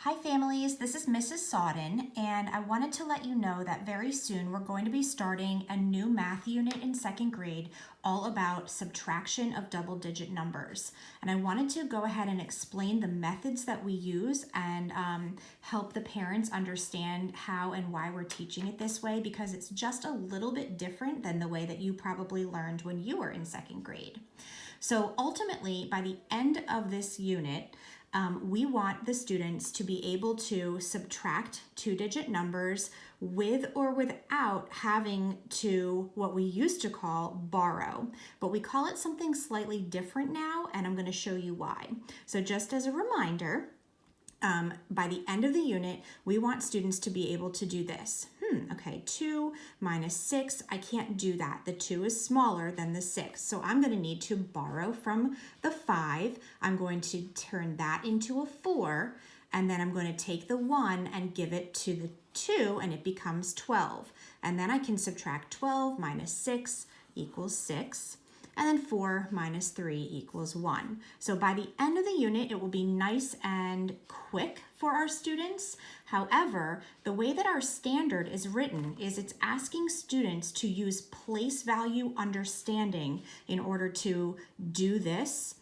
Hi families, this is Mrs. Sodden, and I wanted to let you know that very soon we're going to be starting a new math unit in second grade all about subtraction of double-digit numbers. And I wanted to go ahead and explain the methods that we use and help the parents understand how and why we're teaching it this way, because it's just a little bit different than the way that you probably learned when you were in second grade. So ultimately, by the end of this unit, we want the students to be able to subtract two-digit numbers with or without having to what we used to call borrow. But we call it something slightly different now, and I'm going to show you why. So just as a reminder, by the end of the unit, we want students to be able to do this. Okay, 2 minus 6, I can't do that. The 2 is smaller than the 6, so I'm going to need to borrow from the 5. I'm going to turn that into a 4, and then I'm going to take the 1 and give it to the 2, and it becomes 12. And then I can subtract 12 minus 6 equals 6. And then 4 minus 3 equals 1. So by the end of the unit, it will be nice and quick for our students. However, the way that our standard is written is it's asking students to use place value understanding in order to do this.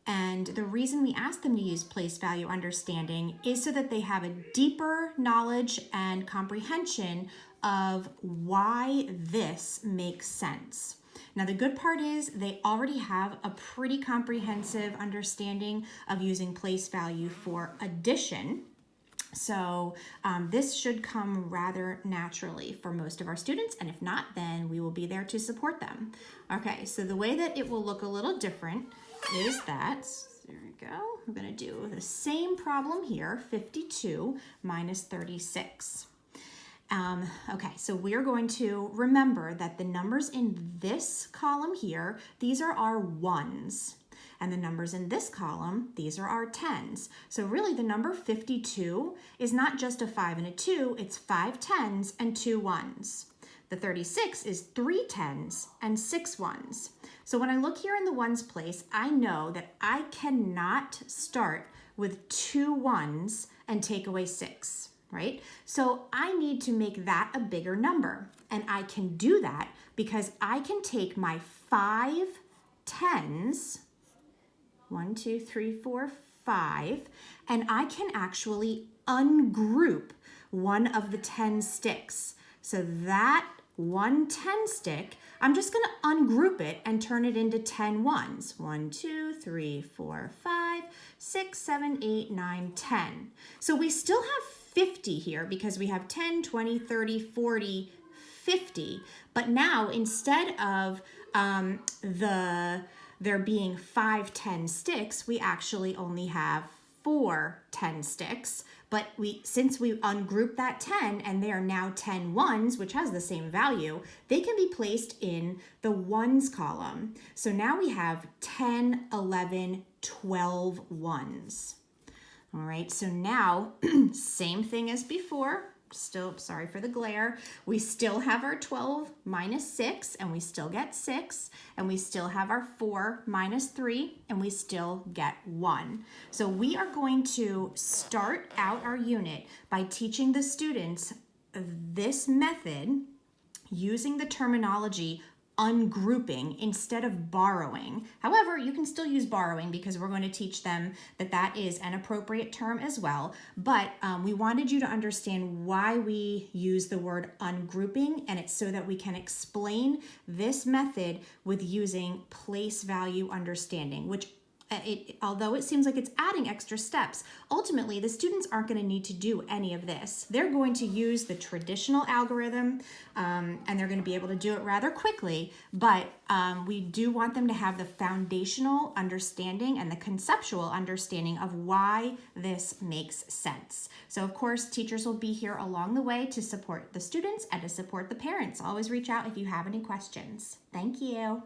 And the reason we ask them to use place value understanding is so that they have a deeper knowledge and comprehension of why this makes sense. Now, the good part is they already have a pretty comprehensive understanding of using place value for addition. So this should come rather naturally for most of our students, and if not, then we will be there to support them. Okay, so the way that it will look a little different is that, there we go, I'm going to do the same problem here, 52 minus 36. Okay, so we're going to remember that the numbers in this column here, these are our ones. And the numbers in this column, these are our tens. So really the number 52 is not just a 5 and a 2, it's 5 tens and 2 ones. The 36 is 3 tens and 6 ones. So when I look here in the ones place, I know that I cannot start with 2 ones and take away 6. Right? So I need to make that a bigger number. And I can do that because I can take my 5 tens, 1, 2, 3, 4, 5, and I can actually ungroup one of the 10 sticks. So that 1 10 stick, I'm just going to ungroup it and turn it into 10 ones. 1, 2, 3, 4, 5, 6, 7, 8, 9, 10. So we still have 50 here because we have 10, 20, 30, 40, 50. But now instead of there being 5 10 sticks, we actually only have 4 10 sticks. But since we ungroup that 10 and they are now 10 ones, which has the same value, they can be placed in the ones column. So now we have 10, 11, 12 ones. All right, so now, same thing as before, still, sorry for the glare, we still have our 12 minus 6, and we still get 6, and we still have our 4 minus 3, and we still get 1. So we are going to start out our unit by teaching the students this method using the terminology ungrouping instead of borrowing. However, you can still use borrowing because we're going to teach them that that is an appropriate term as well. But we wanted you to understand why we use the word ungrouping, and it's so that we can explain this method with using place value understanding, which although it seems like it's adding extra steps, ultimately the students aren't going to need to do any of this. They're going to use the traditional algorithm and they're going to be able to do it rather quickly, but we do want them to have the foundational understanding and the conceptual understanding of why this makes sense. So of course, teachers will be here along the way to support the students and to support the parents. Always reach out if you have any questions. Thank you.